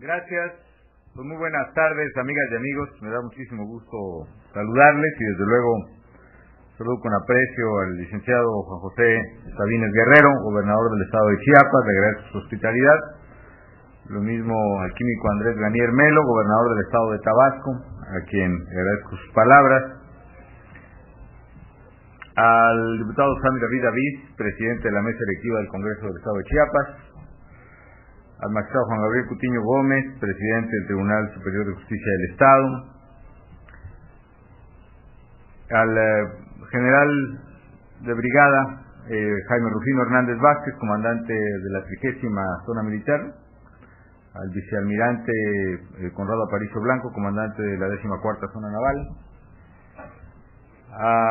Gracias. Pues muy buenas tardes, amigas y amigos. Me da muchísimo gusto saludarles y desde luego saludo con aprecio al licenciado Juan José Sabines Guerrero, gobernador del estado de Chiapas. Le agradezco su hospitalidad. Lo mismo al químico Andrés Granier Melo, gobernador del estado de Tabasco, a quien le agradezco sus palabras. Al diputado Sammy David, presidente de la mesa electiva del Congreso del estado de Chiapas. Al magistrado Juan Gabriel Cutiño Gómez, presidente del Tribunal Superior de Justicia del Estado. Al general de brigada Jaime Rufino Hernández Vázquez, comandante de la 30ª Zona Militar. Al vicealmirante Conrado Aparicio Blanco, comandante de la 14ª Zona Naval.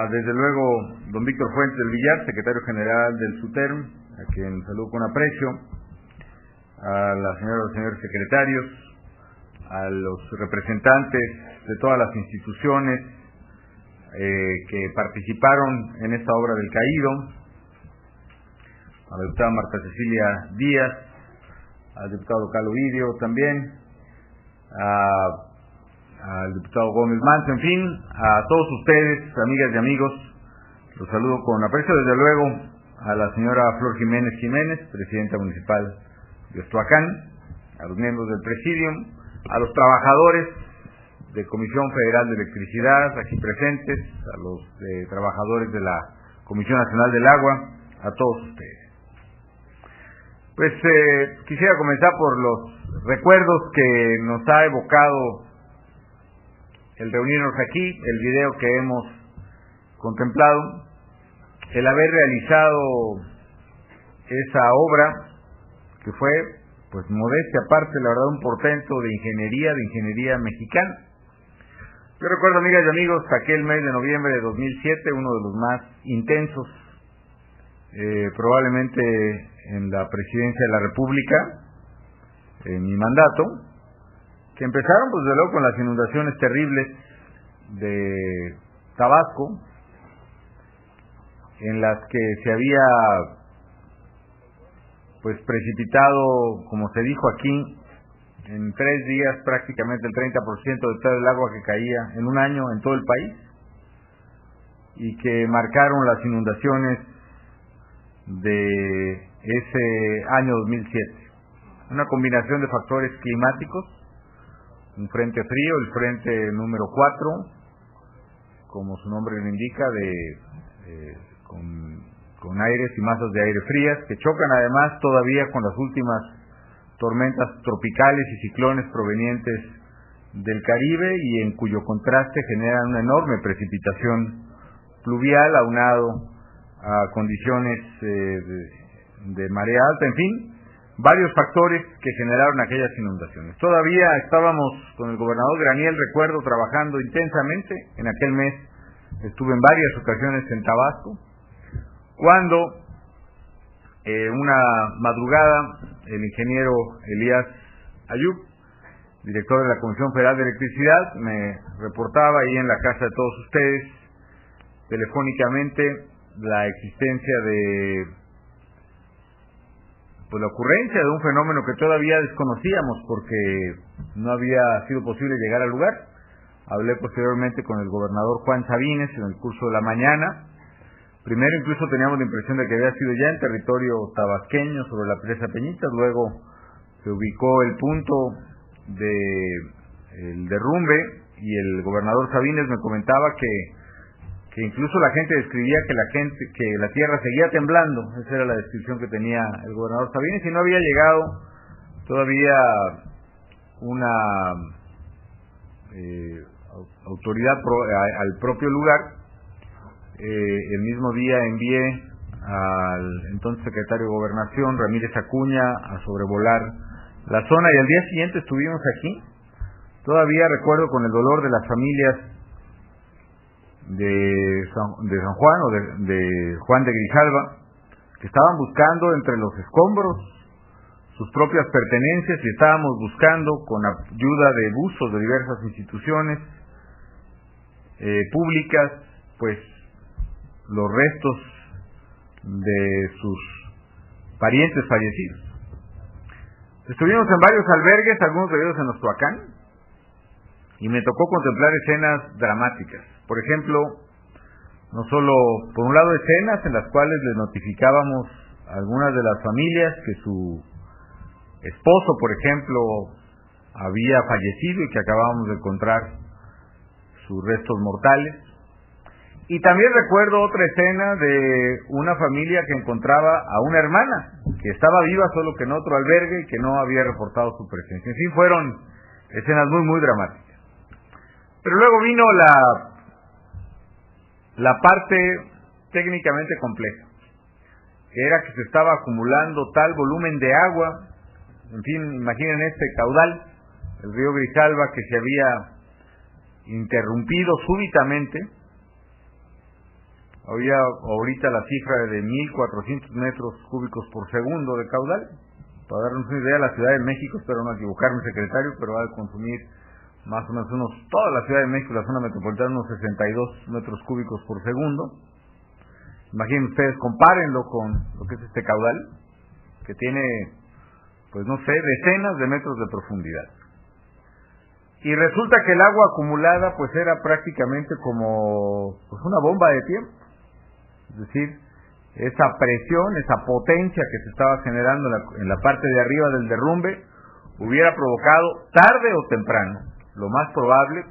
Desde luego, don Víctor Fuentes del Villar, secretario general del SUTERM, a quien saludo con aprecio. A la señora y los señores secretarios, a los representantes de todas las instituciones que participaron en esta obra del caído, a la diputada Marta Cecilia Díaz, al diputado Carlos Ovidio también, al diputado Gómez Manso, en fin, a todos ustedes, amigas y amigos, los saludo con aprecio, desde luego a la señora Flor Jiménez, presidenta municipal de Ostoacán, a los miembros del Presidium, a los trabajadores de Comisión Federal de Electricidad aquí presentes, a los trabajadores de la Comisión Nacional del Agua, a todos ustedes. Pues quisiera comenzar por los recuerdos que nos ha evocado el reunirnos aquí, el video que hemos contemplado, el haber realizado esa obra que fue, pues modestia aparte, la verdad, un portento de ingeniería mexicana. Yo recuerdo, amigas y amigos, aquel mes de noviembre de 2007, uno de los más intensos, probablemente en la presidencia de la República, en mi mandato, que empezaron, pues, de luego con las inundaciones terribles de Tabasco, en las que se había pues precipitado, como se dijo aquí, en 3 días prácticamente el 30% de todo el agua que caía en un año en todo el país, y que marcaron las inundaciones de ese año 2007. Una combinación de factores climáticos, un frente frío, el frente número 4, como su nombre lo indica, con aires y masas de aire frías, que chocan además todavía con las últimas tormentas tropicales y ciclones provenientes del Caribe, y en cuyo contraste generan una enorme precipitación pluvial aunado a condiciones de marea alta, en fin, varios factores que generaron aquellas inundaciones. Todavía estábamos con el gobernador Granier, recuerdo, trabajando intensamente. En aquel mes estuve en varias ocasiones en Tabasco, cuando una madrugada el ingeniero Elías Ayub, director de la Comisión Federal de Electricidad, me reportaba ahí en la casa de todos ustedes telefónicamente la existencia de, pues, la ocurrencia de un fenómeno que todavía desconocíamos porque no había sido posible llegar al lugar. Hablé posteriormente con el gobernador Juan Sabines en el curso de la mañana. Primero incluso teníamos la impresión de que había sido ya en territorio tabasqueño, sobre la presa Peñitas. Luego se ubicó el punto del derrumbe y el gobernador Sabines me comentaba que incluso la gente describía que la tierra seguía temblando. Esa era la descripción que tenía el gobernador Sabines, y no había llegado todavía una autoridad al propio lugar. El mismo día envié al entonces secretario de Gobernación, Ramírez Acuña, a sobrevolar la zona, y al día siguiente estuvimos aquí. Todavía recuerdo con el dolor de las familias de San Juan, o de Juan de Grijalva, que estaban buscando entre los escombros sus propias pertenencias, y estábamos buscando, con ayuda de buzos de diversas instituciones públicas, pues los restos de sus parientes fallecidos. Estuvimos en varios albergues, algunos de ellos en Ostoacán, y me tocó contemplar escenas dramáticas. Por ejemplo, no solo, por un lado, escenas en las cuales les notificábamos a algunas de las familias que su esposo, por ejemplo, había fallecido y que acabábamos de encontrar sus restos mortales. Y también recuerdo otra escena de una familia que encontraba a una hermana que estaba viva, solo que en otro albergue, y que no había reportado su presencia. En fin, fueron escenas muy, muy dramáticas. Pero luego vino la parte técnicamente compleja, que era que se estaba acumulando tal volumen de agua. En fin, imaginen este caudal, el río Grijalva, que se había interrumpido súbitamente. Había ahorita la cifra de 1.400 metros cúbicos por segundo de caudal. Para darnos una idea, la Ciudad de México, espero no equivocarme, secretario, pero va a consumir más o menos toda la Ciudad de México, la zona metropolitana, unos 62 metros cúbicos por segundo. Imaginen ustedes, compárenlo con lo que es este caudal, que tiene, pues no sé, decenas de metros de profundidad. Y resulta que el agua acumulada pues era prácticamente como pues una bomba de tiempo. Es decir, esa presión, esa potencia que se estaba generando en la parte de arriba del derrumbe hubiera provocado, tarde o temprano, lo más probable,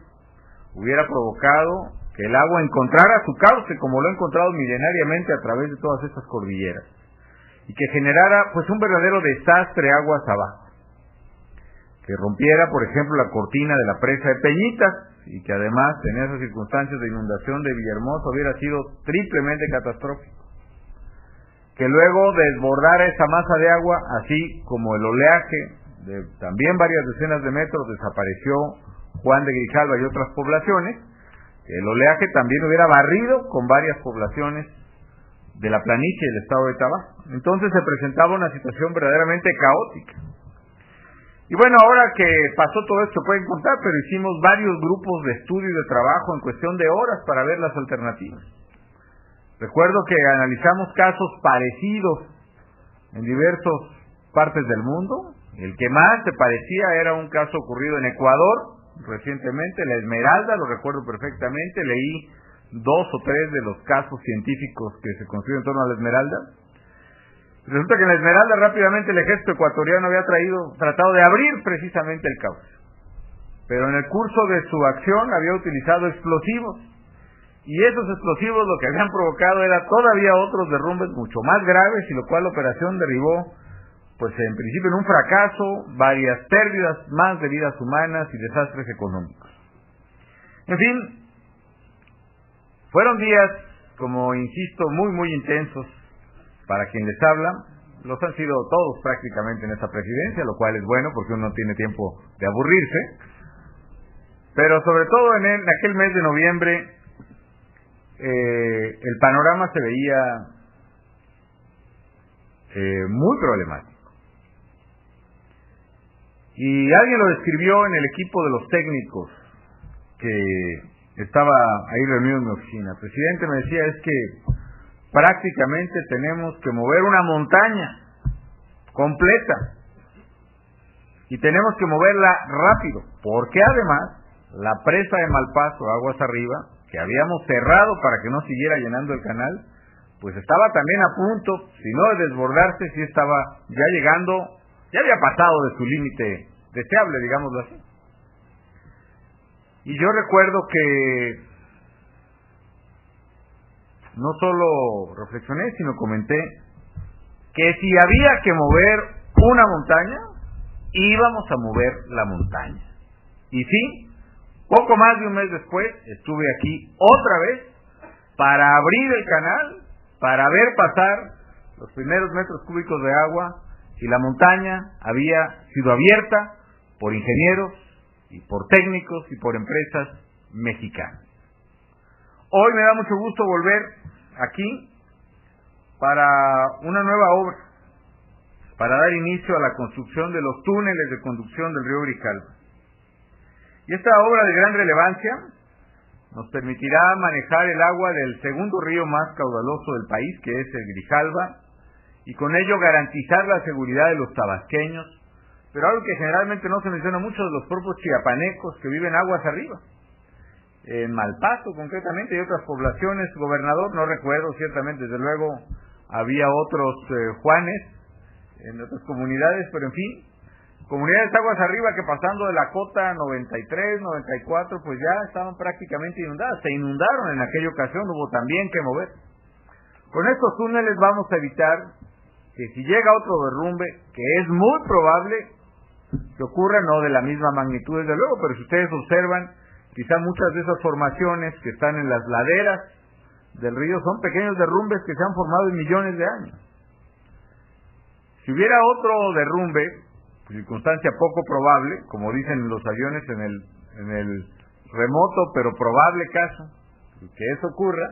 hubiera provocado que el agua encontrara su cauce, como lo ha encontrado milenariamente a través de todas estas cordilleras, y que generara pues un verdadero desastre aguas abajo, que rompiera, por ejemplo, la cortina de la presa de Peñitas, y que además en esas circunstancias de inundación de Villahermosa hubiera sido triplemente catastrófico, que luego desbordara esa masa de agua, así como el oleaje de también varias decenas de metros, desapareció Juan de Grijalva y otras poblaciones, el oleaje también hubiera barrido con varias poblaciones de la planicie del estado de Tabasco. Entonces se presentaba una situación verdaderamente caótica. Y bueno, ahora que pasó todo esto, pueden contar, pero hicimos varios grupos de estudio y de trabajo en cuestión de horas para ver las alternativas. Recuerdo que analizamos casos parecidos en diversas partes del mundo. El que más se parecía era un caso ocurrido en Ecuador recientemente, la Esmeralda, lo recuerdo perfectamente. Leí 2 o 3 de los casos científicos que se construyen en torno a la Esmeralda. Resulta que en la Esmeralda rápidamente el ejército ecuatoriano había tratado de abrir precisamente el cauce, pero en el curso de su acción había utilizado explosivos, y esos explosivos lo que habían provocado era todavía otros derrumbes mucho más graves, y lo cual la operación derivó pues en principio en un fracaso, varias pérdidas más de vidas humanas y desastres económicos. En fin, fueron días, como insisto, muy muy intensos para quien les habla. Los han sido todos prácticamente en esta presidencia, lo cual es bueno porque uno no tiene tiempo de aburrirse. Pero sobre todo en aquel mes de noviembre, el panorama se veía muy problemático. Y alguien lo describió en el equipo de los técnicos que estaba ahí reunido en mi oficina. El presidente me decía, es que prácticamente tenemos que mover una montaña completa, y tenemos que moverla rápido, porque además la presa de Malpaso, aguas arriba, que habíamos cerrado para que no siguiera llenando el canal, pues estaba también a punto, si no de desbordarse, sí estaba ya llegando, ya había pasado de su límite deseable, digámoslo así. Y yo recuerdo que no solo reflexioné, sino comenté que si había que mover una montaña, íbamos a mover la montaña. Y sí, poco más de un mes después, estuve aquí otra vez para abrir el canal, para ver pasar los primeros metros cúbicos de agua, y la montaña había sido abierta por ingenieros y por técnicos y por empresas mexicanas. Hoy me da mucho gusto volver aquí para una nueva obra, para dar inicio a la construcción de los túneles de conducción del río Grijalva. Y esta obra de gran relevancia nos permitirá manejar el agua del segundo río más caudaloso del país, que es el Grijalva, y con ello garantizar la seguridad de los tabasqueños pero algo que generalmente no se menciona mucho de los propios chiapanecos que viven aguas arriba, en Malpaso concretamente y otras poblaciones. Gobernador, no recuerdo ciertamente, desde luego había otros Juanes en otras comunidades, pero en fin, comunidades aguas arriba que pasando de la cota 93, 94, pues ya estaban prácticamente inundadas, se inundaron en aquella ocasión, hubo también que mover. Con estos túneles vamos a evitar que si llega otro derrumbe, que es muy probable que ocurra, no de la misma magnitud desde luego, pero si ustedes observan, quizá muchas de esas formaciones que están en las laderas del río son pequeños derrumbes que se han formado en millones de años. Si hubiera otro derrumbe, circunstancia poco probable, como dicen los aviones en el remoto pero probable caso que eso ocurra,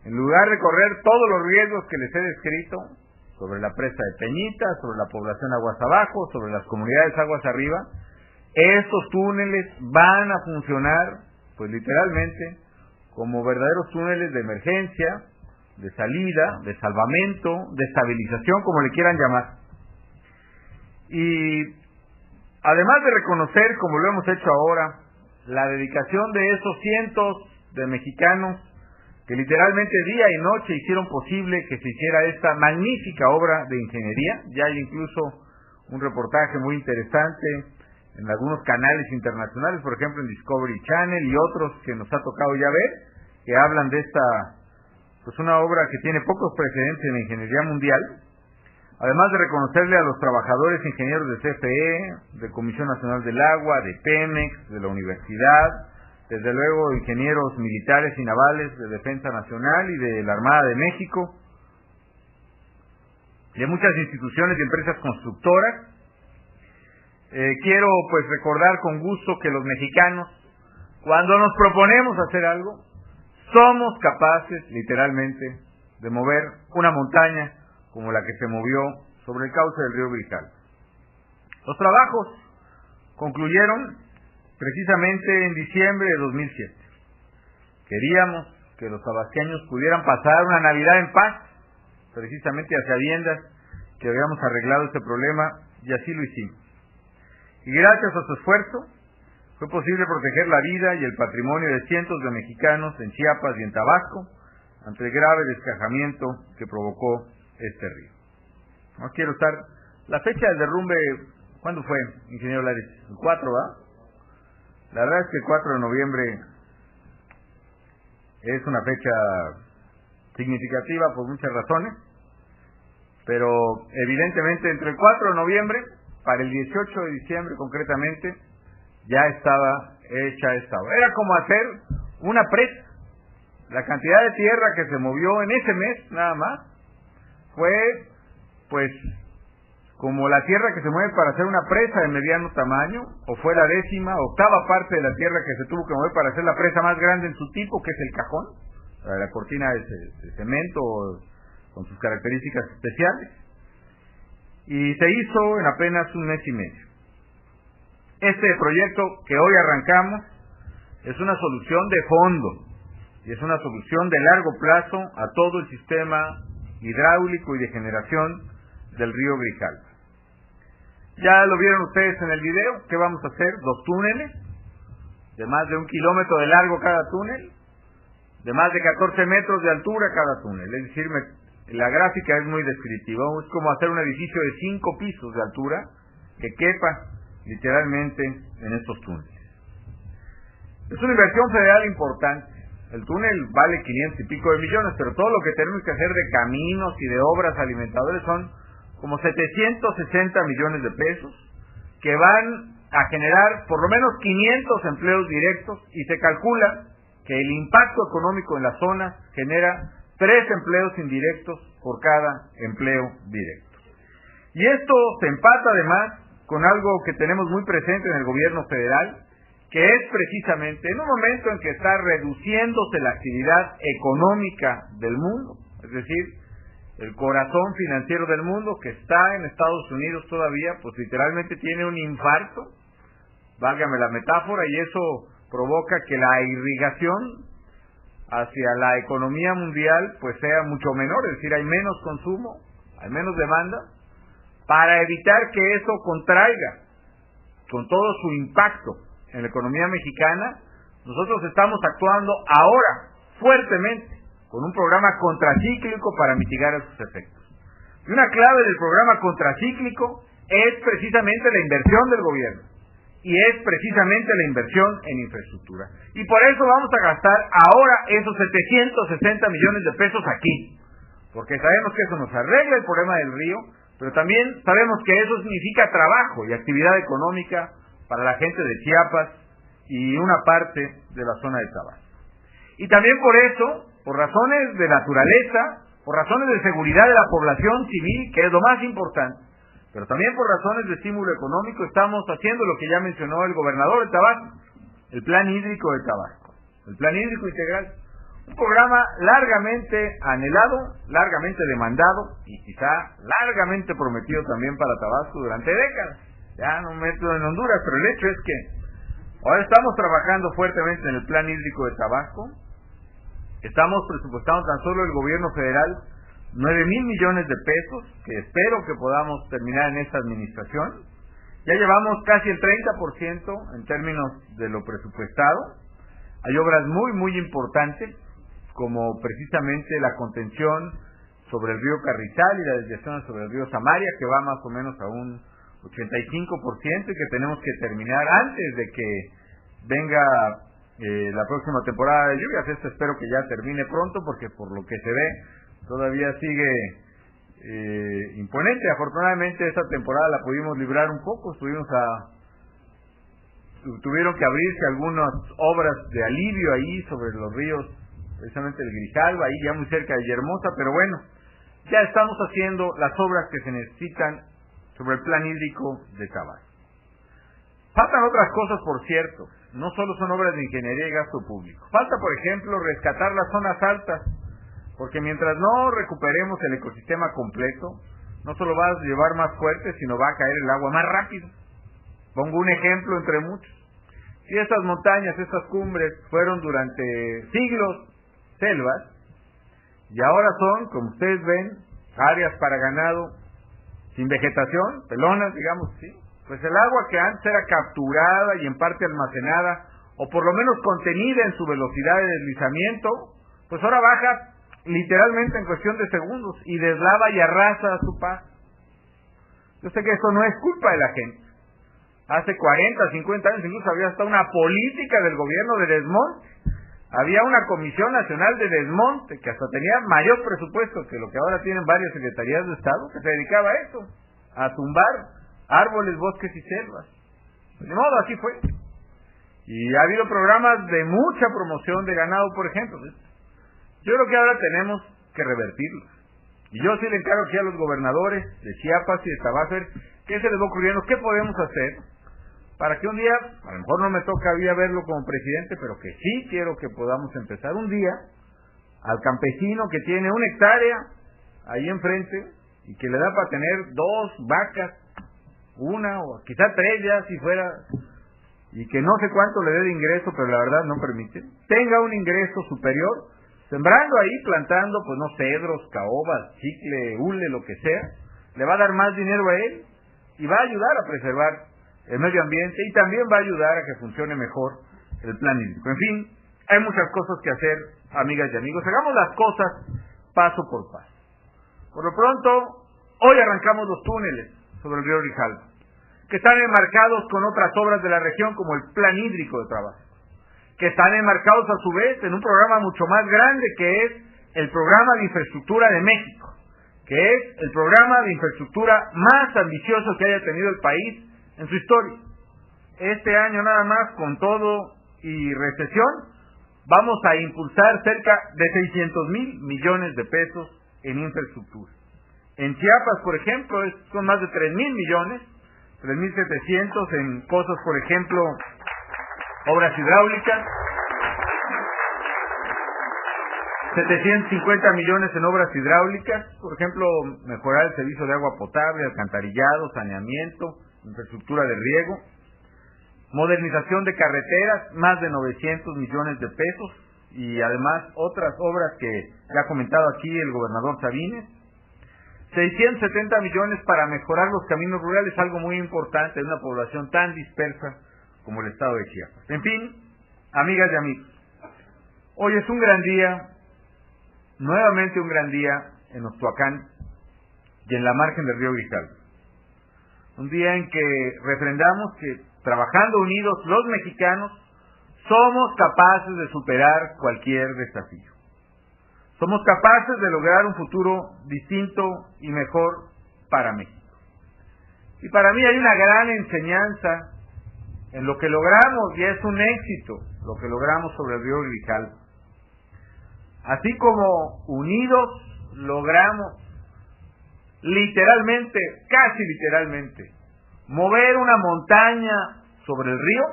en lugar de correr todos los riesgos que les he descrito sobre la presa de Peñita, sobre la población aguas abajo, sobre las comunidades aguas arriba, estos túneles van a funcionar, pues literalmente, como verdaderos túneles de emergencia, de salida, de salvamento, de estabilización, como le quieran llamar. Y además de reconocer, como lo hemos hecho ahora, la dedicación de esos cientos de mexicanos que literalmente día y noche hicieron posible que se hiciera esta magnífica obra de ingeniería, ya hay incluso un reportaje muy interesante en algunos canales internacionales, por ejemplo en Discovery Channel y otros que nos ha tocado ya ver, que hablan de esta, pues una obra que tiene pocos precedentes en la ingeniería mundial. Además de reconocerle a los trabajadores ingenieros de CFE, de Comisión Nacional del Agua, de Pemex, de la universidad, desde luego ingenieros militares y navales de Defensa Nacional y de la Armada de México, de muchas instituciones y empresas constructoras. Quiero pues recordar con gusto que los mexicanos, cuando nos proponemos hacer algo, somos capaces literalmente de mover una montaña como la que se movió sobre el cauce del río Grijalva. Los trabajos concluyeron precisamente en diciembre de 2007. Queríamos que los tabasqueños pudieran pasar una Navidad en paz, precisamente a sabiendas que habíamos arreglado este problema, y así lo hicimos. Y gracias a su esfuerzo, fue posible proteger la vida y el patrimonio de cientos de mexicanos en Chiapas y en Tabasco ante el grave desgajamiento que provocó este río. No quiero estar... La fecha del derrumbe, ¿cuándo fue, ingeniero Lares? El 4, ¿va? La verdad es que el 4 de noviembre es una fecha significativa por muchas razones, pero evidentemente entre el 4 de noviembre, para el 18 de diciembre concretamente, ya estaba hecha esta obra. Era como hacer una presa. La cantidad de tierra que se movió en ese mes nada más fue pues como la tierra que se mueve para hacer una presa de mediano tamaño, o fue la 10ª parte de la tierra que se tuvo que mover para hacer la presa más grande en su tipo, que es el Cajón, la cortina de cemento con sus características especiales, y se hizo en apenas un mes y medio. Este proyecto que hoy arrancamos es una solución de fondo, y es una solución de largo plazo a todo el sistema hidráulico y de generación del río Grijalva. Ya lo vieron ustedes en el video. ¿Qué vamos a hacer? 2 túneles de más de 1 kilómetro de largo cada túnel, de más de 14 metros de altura cada túnel. Es decir, la gráfica es muy descriptiva. Es como hacer un edificio de 5 pisos de altura que quepa literalmente en estos túneles. Es una inversión federal importante. El túnel vale 500 y pico de millones, pero todo lo que tenemos que hacer de caminos y de obras alimentadores son como 760 millones de pesos, que van a generar por lo menos 500 empleos directos, y se calcula que el impacto económico en la zona genera 3 empleos indirectos por cada empleo directo. Y esto se empata además con algo que tenemos muy presente en el gobierno federal, que es precisamente en un momento en que está reduciéndose la actividad económica del mundo, es decir, el corazón financiero del mundo, que está en Estados Unidos todavía, pues literalmente tiene un infarto, válgame la metáfora, y eso provoca que la irrigación hacia la economía mundial pues sea mucho menor, es decir, hay menos consumo, hay menos demanda, para evitar que eso contraiga con todo su impacto en la economía mexicana, nosotros estamos actuando ahora fuertemente con un programa contracíclico para mitigar esos efectos. Y una clave del programa contracíclico es precisamente la inversión del gobierno, y es precisamente la inversión en infraestructura. Y por eso vamos a gastar ahora esos 760 millones de pesos aquí, porque sabemos que eso nos arregla el problema del río, pero también sabemos que eso significa trabajo y actividad económica para la gente de Chiapas y una parte de la zona de Tabasco. Y también por eso, por razones de naturaleza, por razones de seguridad de la población civil, que es lo más importante, pero también por razones de estímulo económico, estamos haciendo lo que ya mencionó el gobernador de Tabasco, el Plan Hídrico de Tabasco, el Plan Hídrico Integral, un programa largamente anhelado, largamente demandado y quizá largamente prometido también para Tabasco durante décadas. Ya no me meto en Honduras, pero el hecho es que ahora estamos trabajando fuertemente en el Plan Hídrico de Tabasco. Estamos presupuestando tan solo el gobierno federal 9,000 millones de pesos, que espero que podamos terminar en esta administración. Ya llevamos casi el 30% en términos de lo presupuestado. Hay obras muy importantes, como precisamente la contención sobre el río Carrizal y la desviación sobre el río Samaria, que va más o menos a un 85% y que tenemos que terminar antes de que venga la próxima temporada de lluvias. Esto espero que ya termine pronto, porque por lo que se ve todavía sigue imponente. Afortunadamente esta temporada la pudimos librar un poco, tuvieron que abrirse algunas obras de alivio ahí sobre los ríos, precisamente el Grijalva, ahí ya muy cerca de Villahermosa, pero bueno, ya estamos haciendo las obras que se necesitan sobre el plan hídrico de Tabasco. Faltan otras cosas, por cierto, no solo son obras de ingeniería y gasto público. Falta, por ejemplo, rescatar las zonas altas, porque mientras no recuperemos el ecosistema completo, no solo va a llevar más fuerte, sino va a caer el agua más rápido. Pongo un ejemplo entre muchos. Si estas montañas, estas cumbres, fueron durante siglos selvas, y ahora son, como ustedes ven, áreas para ganado sin vegetación, pelonas, digamos, ¿sí? Pues el agua que antes era capturada y en parte almacenada, o por lo menos contenida en su velocidad de deslizamiento, pues ahora baja literalmente en cuestión de segundos y deslava y arrasa a su paso. Yo sé que eso no es culpa de la gente. Hace 40, 50 años incluso había hasta una política del gobierno de desmonte. Había una Comisión Nacional de Desmonte que hasta tenía mayor presupuesto que lo que ahora tienen varias secretarías de Estado, que se dedicaba a eso, a tumbar árboles, bosques y selvas. De modo, así fue. Y ha habido programas de mucha promoción de ganado, por ejemplo. Yo creo que ahora tenemos que revertirlos. Y yo sí le encargo aquí a los gobernadores de Chiapas y de Tabasco, ¿qué se les va ocurriendo? ¿Qué podemos hacer para que un día, a lo mejor no me toca a verlo como presidente, pero que sí quiero que podamos empezar un día, al campesino que tiene 1 hectárea ahí enfrente y que le da para tener 2 vacas, 1 o quizá 3 ya si fuera, y que no sé cuánto le dé de ingreso, pero la verdad no permite, tenga un ingreso superior, sembrando ahí, plantando, pues no, cedros, caobas, chicle, hule, lo que sea, le va a dar más dinero a él y va a ayudar a preservar el medio ambiente y también va a ayudar a que funcione mejor el plan hídrico. En fin, hay muchas cosas que hacer, amigas y amigos. Hagamos las cosas paso por paso. Por lo pronto, hoy arrancamos los túneles sobre el río Grijalva, que están enmarcados con otras obras de la región como el plan hídrico de Tabasco, que están enmarcados a su vez en un programa mucho más grande que es el Programa de Infraestructura de México, que es el programa de infraestructura más ambicioso que haya tenido el país en su historia. Este año nada más, con todo y recesión, vamos a impulsar cerca de 600,000 millones de pesos en infraestructura. En Chiapas, por ejemplo, son más de 3,000 millones, 3,700 en cosas, por ejemplo, obras hidráulicas, 750 millones en obras hidráulicas, por ejemplo, mejorar el servicio de agua potable, alcantarillado, saneamiento, infraestructura de riego, modernización de carreteras, más de 900 millones de pesos, y además otras obras que ya ha comentado aquí el gobernador Sabines, 670 millones para mejorar los caminos rurales, algo muy importante en una población tan dispersa como el estado de Chiapas. En fin, amigas y amigos, hoy es un gran día, nuevamente un gran día en Ostoacán y en la margen del río Grijalva. Un día en que refrendamos que, trabajando unidos los mexicanos, somos capaces de superar cualquier desafío. Somos capaces de lograr un futuro distinto y mejor para México. Y para mí hay una gran enseñanza en lo que logramos, y es un éxito lo que logramos sobre el río Grijalva. Así como unidos logramos literalmente, casi literalmente, mover una montaña sobre el río,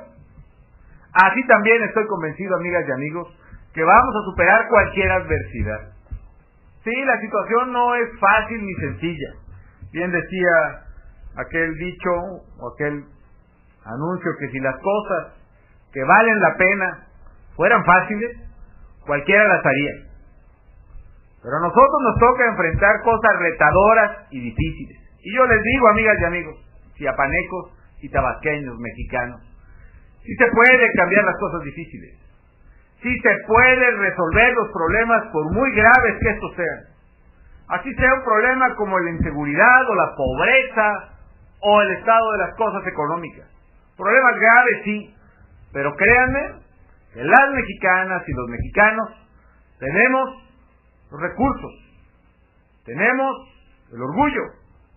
así también estoy convencido, amigas y amigos, que vamos a superar cualquier adversidad. Sí, la situación no es fácil ni sencilla. Bien decía aquel dicho o aquel anuncio que si las cosas que valen la pena fueran fáciles, cualquiera las haría. Pero a nosotros nos toca enfrentar cosas retadoras y difíciles. Y yo les digo, amigas y amigos, chiapanecos y tabasqueños, mexicanos, sí se puede cambiar las cosas difíciles. Sí se puede resolver los problemas por muy graves que estos sean. Así sea un problema como la inseguridad o la pobreza o el estado de las cosas económicas. Problemas graves sí, pero créanme que las mexicanas y los mexicanos tenemos los recursos, tenemos el orgullo,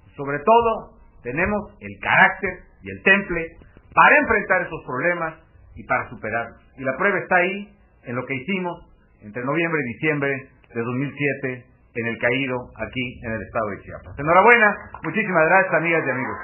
y sobre todo tenemos el carácter y el temple para enfrentar esos problemas y para superarlos. Y la prueba está ahí, en lo que hicimos entre noviembre y diciembre de 2007 en El Caído, aquí en el estado de Chiapas. Enhorabuena, muchísimas gracias, amigas y amigos.